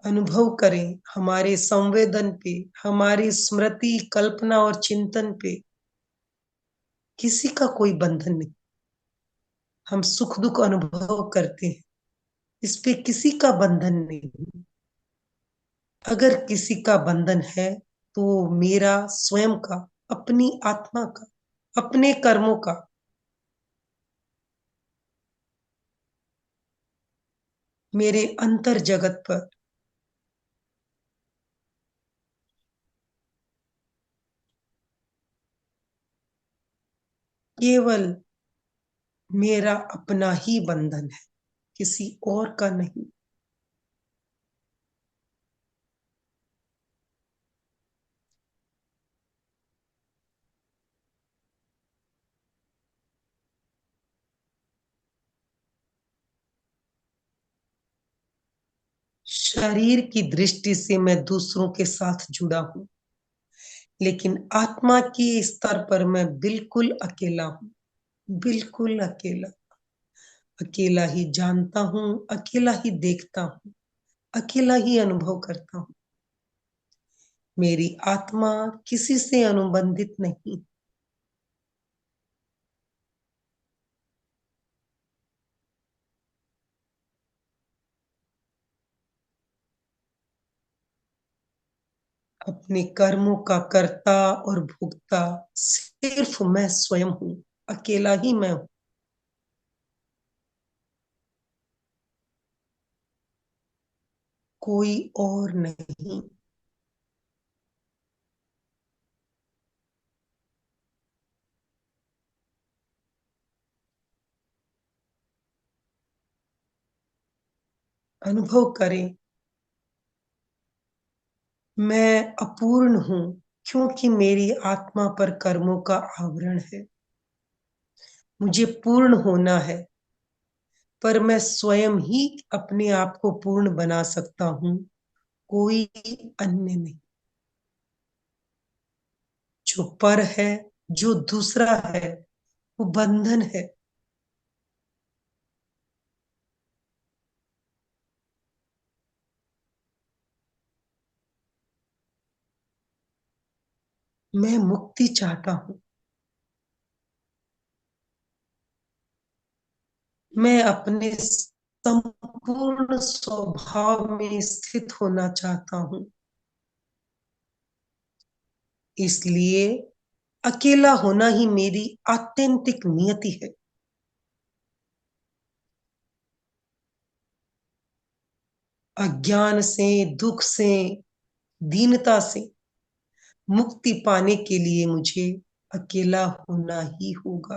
अनुभव करें, हमारे संवेदन पे, हमारी स्मृति कल्पना और चिंतन पे किसी का कोई बंधन नहीं। हम सुख दुख अनुभव करते हैं, इस पे किसी का बंधन नहीं। अगर किसी का बंधन है तो वो मेरा स्वयं का, अपनी आत्मा का, अपने कर्मों का। मेरे अंतर जगत पर केवल मेरा अपना ही बंधन है, किसी और का नहीं। शरीर की दृष्टि से मैं दूसरों के साथ जुड़ा हूं, लेकिन आत्मा के स्तर पर मैं बिल्कुल अकेला हूं। बिल्कुल अकेला। अकेला ही जानता हूं, अकेला ही देखता हूं, अकेला ही अनुभव करता हूं। मेरी आत्मा किसी से अनुबंधित नहीं। अपने कर्मों का कर्ता और भोक्ता सिर्फ मैं स्वयं हूं। अकेला ही मैं हूं। कोई और नहीं। अनुभव करें, मैं अपूर्ण हूं क्योंकि मेरी आत्मा पर कर्मों का आवरण है। मुझे पूर्ण होना है, पर मैं स्वयं ही अपने आप को पूर्ण बना सकता हूं, कोई अन्य नहीं। जो पर है, जो दूसरा है, वो बंधन है। मैं मुक्ति चाहता हूं। मैं अपने संपूर्ण स्वभाव में स्थित होना चाहता हूं। इसलिए अकेला होना ही मेरी आत्यंतिक नियति है। अज्ञान से, दुख से, दीनता से मुक्ति पाने के लिए मुझे अकेला होना ही होगा।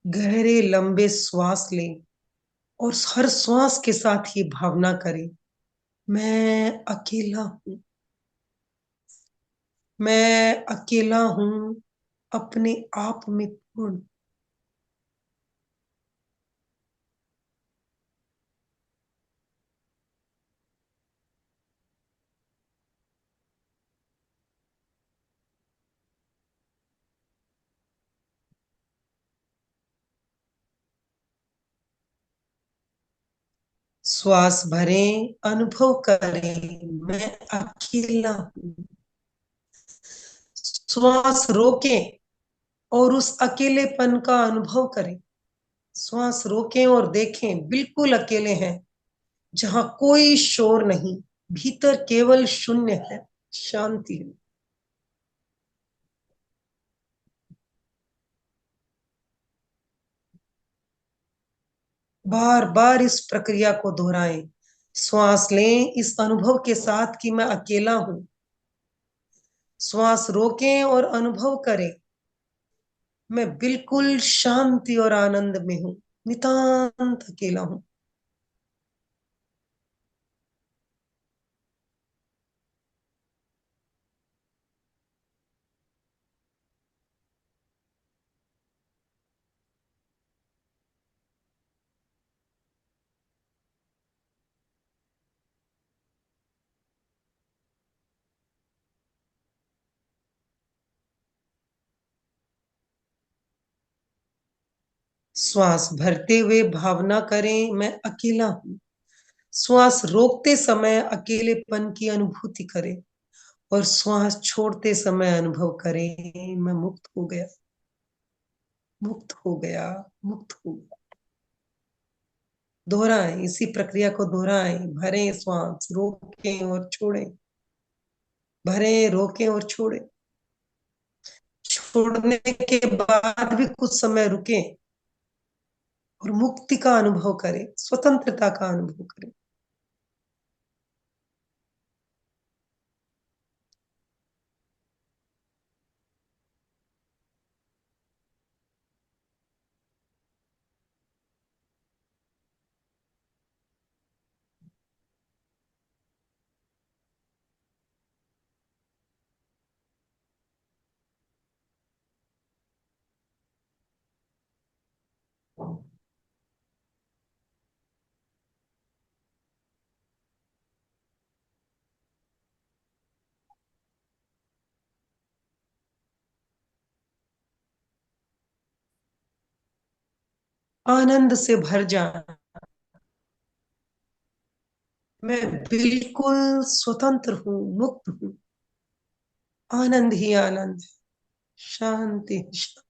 गहरे लंबे श्वास लें और हर श्वास के साथ ये भावना करें, मैं अकेला हूं। मैं अकेला हूं, अपने आप में पूर्ण। श्वास भरें, अनुभव करें, मैं अकेला हूं। श्वास रोकें और उस अकेलेपन का अनुभव करें। श्वास रोकें और देखें, बिल्कुल अकेले हैं, जहां कोई शोर नहीं, भीतर केवल शून्य है, शांति है। बार बार इस प्रक्रिया को दोहराएं। श्वास लें इस अनुभव के साथ कि मैं अकेला हूं। श्वास रोकें और अनुभव करें, मैं बिल्कुल शांति और आनंद में हूं, नितांत अकेला हूं। श्वास भरते हुए भावना करें, मैं अकेला हूं। श्वास रोकते समय अकेलेपन की अनुभूति करें और श्वास छोड़ते समय अनुभव करें, मैं मुक्त हो गया, मुक्त हो गया, मुक्त हो गया। दोहराएं, इसी प्रक्रिया को दोहराएं। भरें श्वास, रोकें और छोड़ें, भरें, रोकें और छोड़ें। छोड़ने के बाद भी कुछ समय रुकें और मुक्ति का अनुभव करें, स्वतंत्रता का अनुभव करें। आनंद से भर जाना, मैं बिल्कुल स्वतंत्र हूं, मुक्त हूं। आनंद ही आनंद है, शांति ही शांति।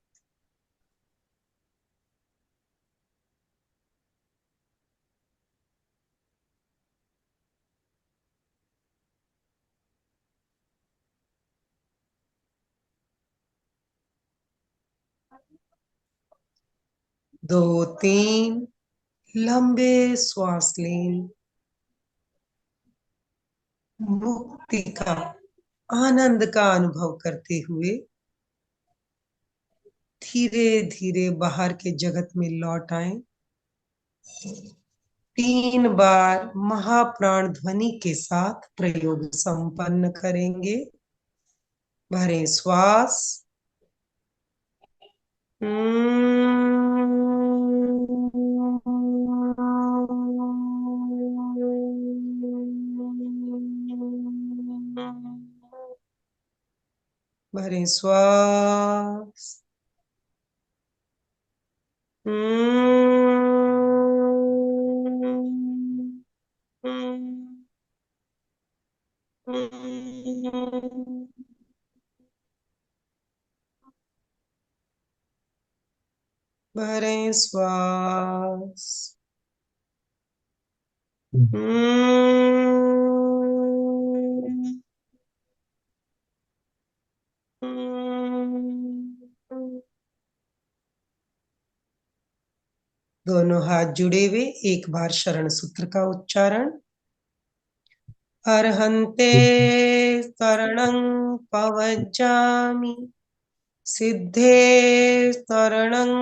2 3 लंबे श्वास लें, मुक्ति का, आनंद का अनुभव करते हुए धीरे धीरे बाहर के जगत में लौट आए। 3 बार महाप्राण ध्वनि के साथ प्रयोग संपन्न करेंगे। भरें श्वास, भरें श्वास, भरें श्वास, दोनों हाथ जुड़े हुए, एक बार शरण सूत्र का उच्चारण। अर्हन्ते शरणं पवज्जामि, सिद्धे शरणं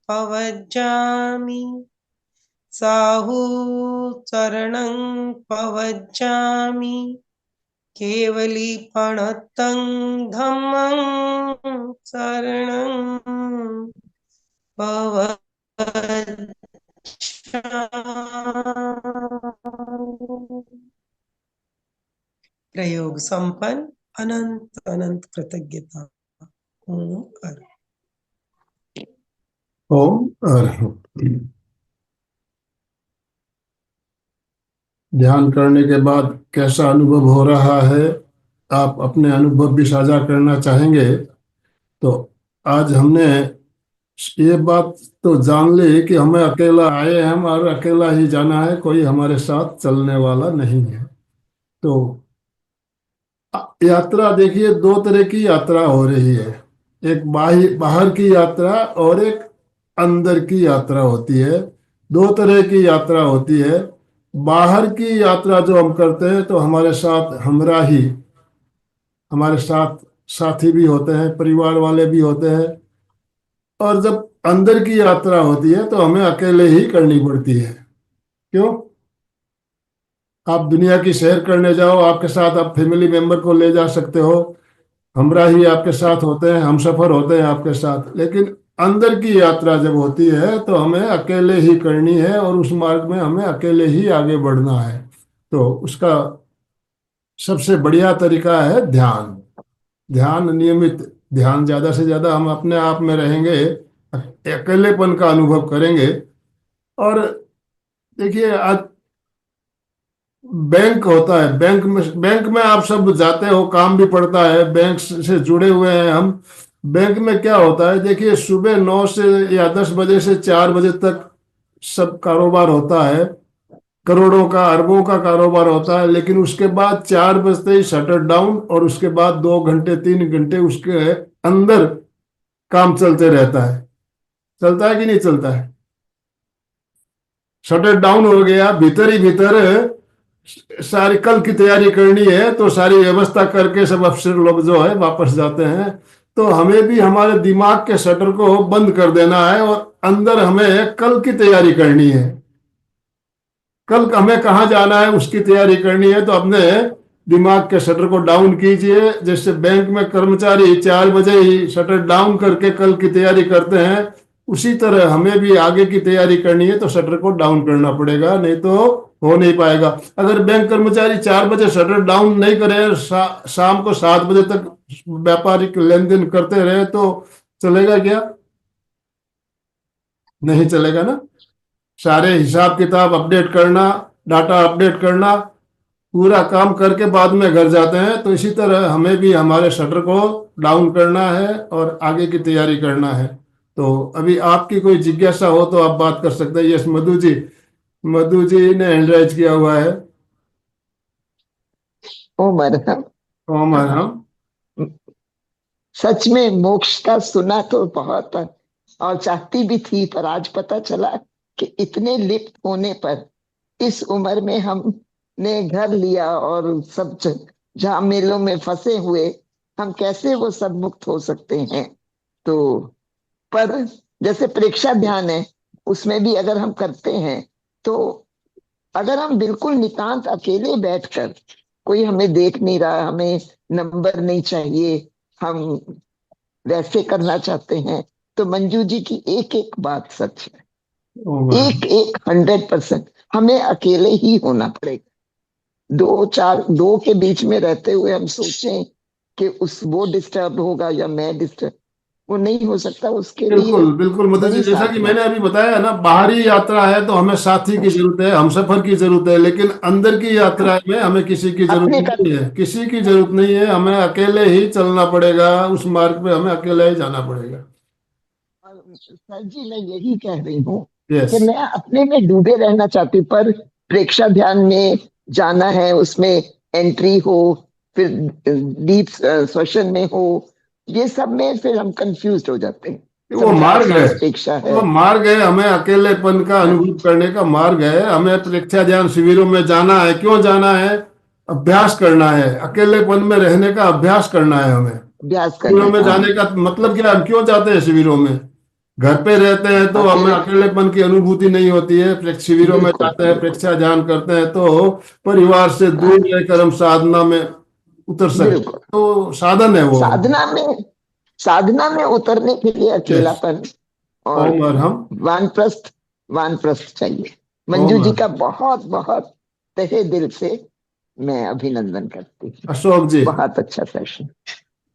पवज्जामि, साहु शरणं पवज्जामि, केवलीपणतं धम्मं शरणं पवज्जामि। प्रयोग संपन्न। अनंत अनंत कृतज्ञता। ओम कर। ओम अर्हम्। ध्यान करने के बाद कैसा अनुभव हो रहा है, आप अपने अनुभव भी साझा करना चाहेंगे तो आज हमने ये बात तो जान ली कि हमें अकेला आए हम और अकेला ही जाना है, कोई हमारे साथ चलने वाला नहीं है। तो यात्रा देखिए, 2 तरह की यात्रा हो रही है। एक बाहर बाहर की यात्रा और एक अंदर की यात्रा होती है। दो तरह की यात्रा होती है। बाहर की यात्रा जो हम करते हैं तो हमारे साथ हमराही, हमारे साथ साथी भी होते हैं, परिवार वाले भी होते हैं। और जब अंदर की यात्रा होती है तो हमें अकेले ही करनी पड़ती है। क्यों? आप दुनिया की सैर करने जाओ, आपके साथ आप फैमिली मेंबर को ले जा सकते हो, हमराही आपके साथ होते हैं, हम सफर होते हैं आपके साथ। लेकिन अंदर की यात्रा जब होती है तो हमें अकेले ही करनी है और उस मार्ग में हमें अकेले ही आगे बढ़ना है। तो उसका सबसे बढ़िया तरीका है ध्यान। ध्यान, नियमित ध्यान, ज्यादा से ज्यादा हम अपने आप में रहेंगे, अकेलेपन का अनुभव करेंगे। और देखिए, आज बैंक होता है, बैंक में आप सब जाते हो, काम भी पड़ता है, बैंक से जुड़े हुए हैं हम। बैंक में क्या होता है, देखिए सुबह 9 से या 10 बजे से 4 बजे तक सब कारोबार होता है, करोड़ों का, अरबों का कारोबार होता है। लेकिन उसके बाद 4 बजते ही शटर डाउन, और उसके बाद 2 घंटे 3 घंटे उसके अंदर काम चलते रहता है। चलता है कि नहीं चलता है? शटर डाउन हो गया, भीतर ही भीतर सारी कल की तैयारी करनी है, तो सारी व्यवस्था करके सब अफसर लोग जो है वापस जाते हैं। तो हमें भी हमारे दिमाग के शटर को बंद कर देना है और अंदर हमें कल की तैयारी करनी है। कल हमें कहाँ जाना है उसकी तैयारी करनी है। तो अपने दिमाग के शटर को डाउन कीजिए। जैसे बैंक में कर्मचारी 4 बजे ही शटर डाउन करके कल की तैयारी करते हैं, उसी तरह हमें भी आगे की तैयारी करनी है तो शटर को डाउन करना पड़ेगा, नहीं तो हो नहीं पाएगा। अगर बैंक कर्मचारी 4 बजे शटर डाउन नहीं करे, शाम को 7 बजे तक व्यापारिक लेन देन करते रहे, तो चलेगा क्या? नहीं चलेगा ना। सारे हिसाब किताब अपडेट करना, डाटा अपडेट करना, पूरा काम करके बाद में घर जाते हैं। तो इसी तरह हमें भी हमारे शटर को डाउन करना है और आगे की तैयारी करना है। तो अभी आपकी कोई जिज्ञासा हो तो आप बात कर सकते हैं। यस, मधु जी, मधु जी ने हैंड राइज किया हुआ है। उमर हम। ओमर हम। सच में मोक्ष का सुना तो बहुत है और चाहती भी थी, पर आज पता चला कि इतने लिप्त होने पर इस उम्र में हमने घर लिया और सब झमेलों में फंसे हुए हम कैसे वो सब मुक्त हो सकते हैं। तो पर जैसे प्रेक्षा ध्यान है, उसमें भी अगर हम करते हैं तो अगर हम बिल्कुल नितांत अकेले बैठकर, कोई हमें देख नहीं रहा, हमें नंबर नहीं चाहिए, हम वैसे करना चाहते हैं, तो मंजू जी की एक एक बात सच है। ओमर हम। एक एक 100% हमें अकेले ही होना पड़ेगा। दो चार दो के बीच में रहते हुए हम सोचें कि उस वो डिस्टर्ब होगा या मैं डिस्टर्ब, वो नहीं हो सकता। उसके लिए बिल्कुल बिल्कुल मधु जी, बड़ी जैसा कि साधना मैंने अभी बताया ना, बाहरी यात्रा है तो हमें साथी की जरूरत है, हमसफर की जरूरत है। लेकिन अंदर की है। यात्रा में हमें किसी की जरूरत अपने का नहीं है, किसी की जरूरत नहीं है। हमें अकेले ही चलना पड़ेगा, उस मार्ग पे हमें अकेले ही जाना पड़ेगा। सर जी, मैं यही कह रही हूँ यस। कि मैं अपने में डूबे रहना चाहती हूँ, पर प्रेक्षा ध्यान में जाना है, उसमें एंट्री हो, फिर डीप श्वसन में हो, ये सब में फिर हम कंफ्यूज हो जाते हैं। वो समझा मार्ग है, संस्पेक्षा है। वो मार्ग है, हमें अकेलेपन का हाँ, अनुभव करने का मार्ग है। हमें परीक्षा ध्यान शिविरों में जाना है। क्यों जाना है? अभ्यास करना है, अकेलेपन में रहने का अभ्यास करना है हमें। अभ्यास करना शिविरों है। में हाँ, जाने का मतलब क्या है? हम क्यों जाते हैं शिविरों में? घर पे रहते हैं तो हमें अकेले, अकेलेपन की अनुभूति नहीं होती है। शिविरों में बिल्कुल जाते हैं, प्रेक्षा ध्यान करते हैं तो परिवार से दूर हाँ, रहकर हम साधना में उतर सकते हैं। बिल्कुल। तो साधन है वो हमारा। साधना में साधना में उतरने के लिए यस। अकेलापन और ओम और हम। वानप्रस्थ वानप्रस्थ चाहिए। मंजू ओम जी और का बहुत बहुत तहे दिल से मैं अभिनंदन करती हूँ। अशोक जी। बहुत अच्छा सेशन।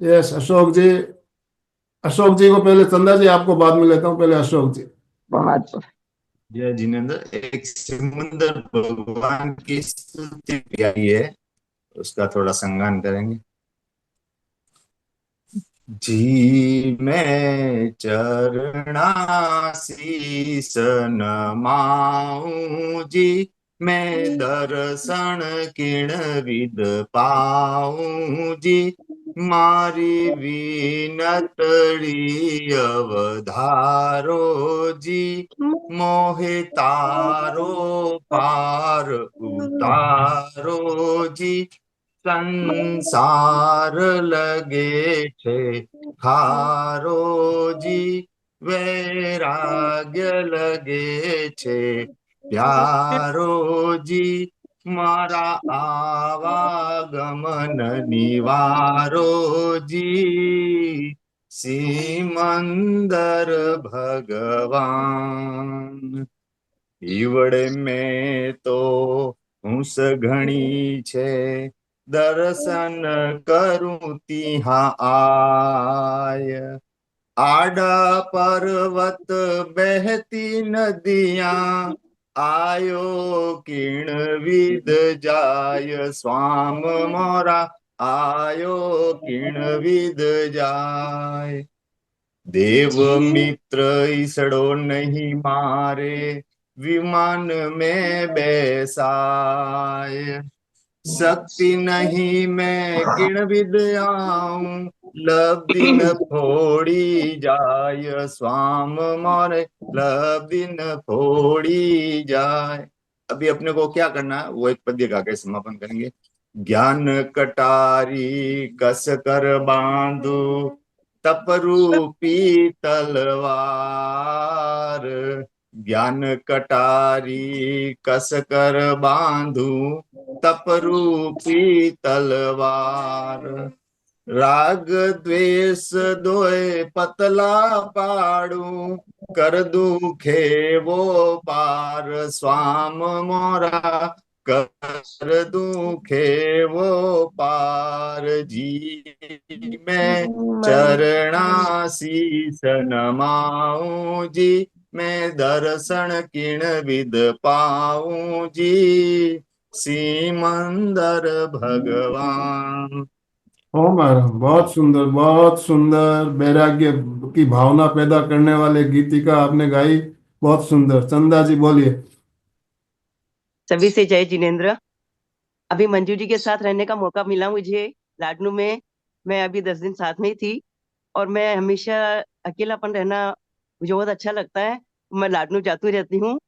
यस, अशोक जी। अशोक जी को पहले, चंदा जी आपको बाद में लेता हूँ, पहले अशोक जी। बहुत जय जिनेन्द्र। एक समुंदर भगवान की स्तुति भी आई है, उसका थोड़ा संगान करेंगे। जी मैं चरणा शीस नमाऊं जी, मैं दर्शन किण विद पाऊं जी, मारी विनतड़ी अवधारो जी, मोहे तारो पार उतारो जी, संसार लगे छे खारो जी, वैराग्य लगे छे प्यारो जी, मारा आवागमन निवारो जी, सिमंदर भगवान। ईवड़े में तो हुंस घणी छे, दर्शन करूं तिहा आय। आडा पर्वत बहती नदियां, आयो किण विद जाय स्वाम मोरा, आयो किण विद जाय। देव मित्र ईसड़ो नहीं मारे, विमान में बैसाय। शक्ति नहीं मैं किण विद आऊं, लब दिन फोड़ी जाय स्वाम मोरे, लब दिन फोड़ी जाय। अभी अपने को क्या करना है, वो एक पद्य गा के समापन करेंगे। ज्ञान कटारी कस कर बांधू, तप रूपी तलवार। ज्ञान कटारी कस कर बांधू, तप रूपी तलवार। राग द्वेष दोए पतला पाड़ू, कर दुखे वो पार स्वाम मोरा, कर दुखे वो पार जी। मैं चरणाशीष नमाऊं जी, मैं दर्शन किण विद पाऊं जी, सिमंदर भगवान। ओ महाराज, बहुत सुंदर वैराग्य की भावना पैदा करने वाले गीतिका आपने गाई, बहुत सुंदर। चंदा जी बोलिए। सभी से जय जिनेन्द्र। अभी मंजू जी के साथ रहने का मौका मिला मुझे लाडनू में। मैं अभी 10 दिन साथ में ही थी और मैं हमेशा अकेलापन रहना मुझे बहुत अच्छा लगता है। मैं लाडनू जाती रहती हूँ।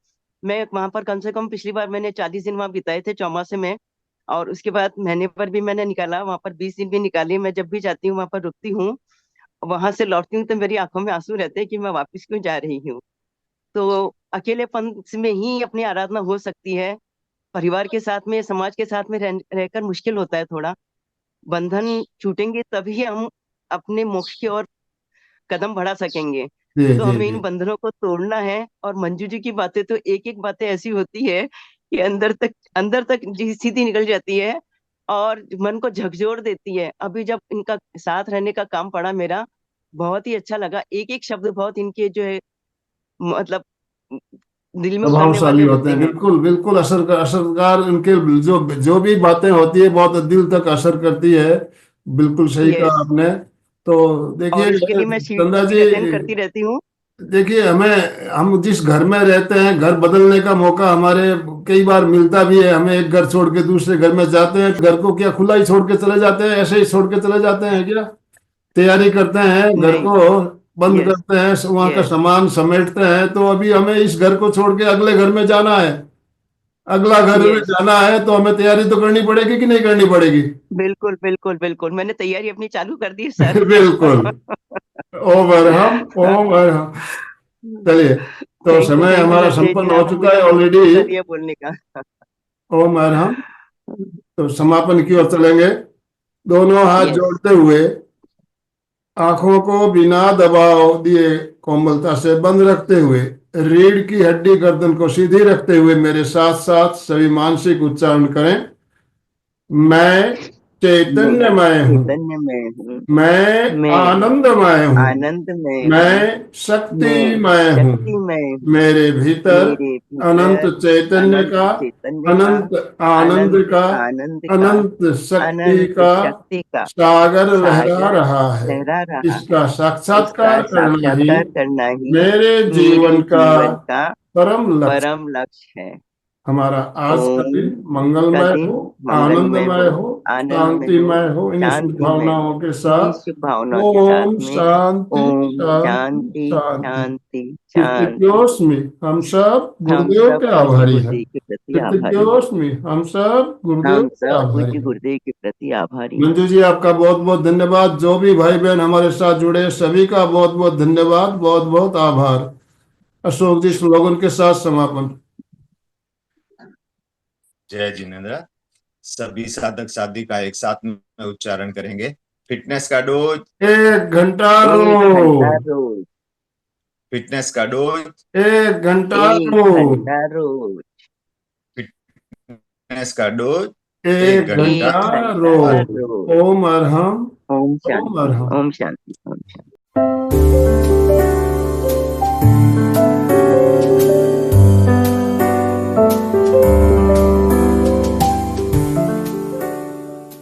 मैं वहां पर कम से कम पिछली बार मैंने 40 दिन वहां बिताए थे चौमासे में, और उसके बाद महीने पर भी मैंने निकाला, वहां पर 20 दिन भी निकाली। मैं जब भी जाती हूँ वहां पर रुकती हूँ, वहां से लौटती हूँ तो मेरी आंखों में आंसू रहते हैं कि मैं वापस क्यों जा रही हूँ। तो अकेलेपन में ही अपनी आराधना हो सकती है। परिवार के साथ में, समाज के साथ में रहकर मुश्किल होता है थोड़ा। बंधन छूटेंगे तभी हम अपने मोक्ष की ओर कदम बढ़ा सकेंगे। जी तो जी हमें जी। इन बंधनों को तोड़ना है। और मंजू जी की बातें तो एक एक बातें ऐसी होती है कि अंदर तक जी सीधी निकल जाती है और मन को झकझोर देती है। अभी जब इनका साथ रहने का काम पड़ा मेरा, बहुत ही अच्छा लगा। एक एक शब्द बहुत इनके जो है मतलब दिल में उतरने प्रभावशाली वाले होते होते हैं, हैं। बिल्कुल बिल्कुल। असरकार उनके जो जो भी बातें होती है बहुत दिल तक असर करती है। बिल्कुल सही कहा यस। आपने। तो देखिए और इसके लिए मैं शिविर चंदा को भी जी, अटेंड करती रहती हूँ। देखिए हम जिस घर में रहते हैं, घर बदलने का मौका हमारे कई बार मिलता भी है। हमें एक घर छोड़ के दूसरे घर में जाते हैं, घर को क्या खुला ही छोड़ के चले जाते हैं, ऐसे ही छोड़ के चले जाते हैं क्या? तैयारी करते हैं, घर नहीं। को बंद यस। करते हैं, वहां का यस। सामान समेटते हैं। तो अभी हमें इस घर को छोड़ के अगले घर में जाना है, अगला घर में यस। जाना है, तो हमें तैयारी तो करनी पड़ेगी कि नहीं करनी पड़ेगी? बिल्कुल बिल्कुल बिल्कुल, मैंने तैयारी अपनी चालू कर दी है सर। बिल्कुल। ओवर हम ओवर हम। चलिए, तो समय थैंक यू हमारा सर, जय संपन्न जिन, हो आपने चुका मुझे है मौका ऑलरेडी। दिया बोलने का। ओम हम तो समापन की ओर चलेंगे। दोनों हाथ यस। जोड़ते हुए, आंखों को बिना दबाव दिए कोमलता से बंद रखते हुए, रीढ़ की हड्डी गर्दन को सीधी रखते हुए मेरे साथ साथ सभी मानसिक उच्चारण करें। मैं मैं चैतन्यमय हूँ, चैतन्य में हूँ। मैं मैं आनंदमय हूँ, आनंद में हूँ। मैं मैं शक्तिमय हूँ। शक्तिमय हूँ। मेरे भीतर मेरे अनंत भीतर चैतन्य अनंत का, चैतन्य का, अनंत आनंद अनंत का, आनंद का, अनंत शक्ति अनंत का शक्ति का सागर लहरा सागर रहा है। लहरा रहा है। इसका इसका साक्षात्कार करना ही साक्षात्कार करना ही मेरे मेरे जीवन का जीवन का परम लक्ष्य। परम लक्ष्य है। हमारा आज का ओम दिन का मंगलमय दिन हो, मंगलमय आनंदमय हो, हो, आनंदमय हो, शांतिमय हो, इन्हीं शुभ शांतिमय भावनाओं हो। के इन्हीं साथ शुभ भावनाओं के साथ ओम में शांति ओम शांति शांति शांति। शांति शांति। कृतज्ञोस्मि, हम सब हम गुरुदेव सब के पूज्य आभारी हैं। गुरुदेव के प्रति आभारी हैं। कृतज्ञोस्मि, हम सब गुरुदेव हम के सब आभारी पूज्य हैं। गुरुदेव के प्रति आभारी हैं। मंजू जी, आपका बहुत बहुत धन्यवाद। जो भी भाई बहन हमारे साथ जुड़े सभी का बहुत बहुत धन्यवाद, बहुत बहुत आभार। अशोक जी स्लोगन के साथ समापन। जय जिनेंद्र। सभी साधक साधिका एक साथ में उच्चारण करेंगे। फिटनेस का डोज, 1 घंटा 1 घंटा रोज, रोज, फिटनेस का डोज, 1 घंटा 1 रोज, घंटा रोज, फिटनेस का डोज, 1 1 घंटा 1 घंटा घंटा रोज। रोज। ओम अरहम, ओम ओम शांति, अरहम। ओम शांति, ओम शांति।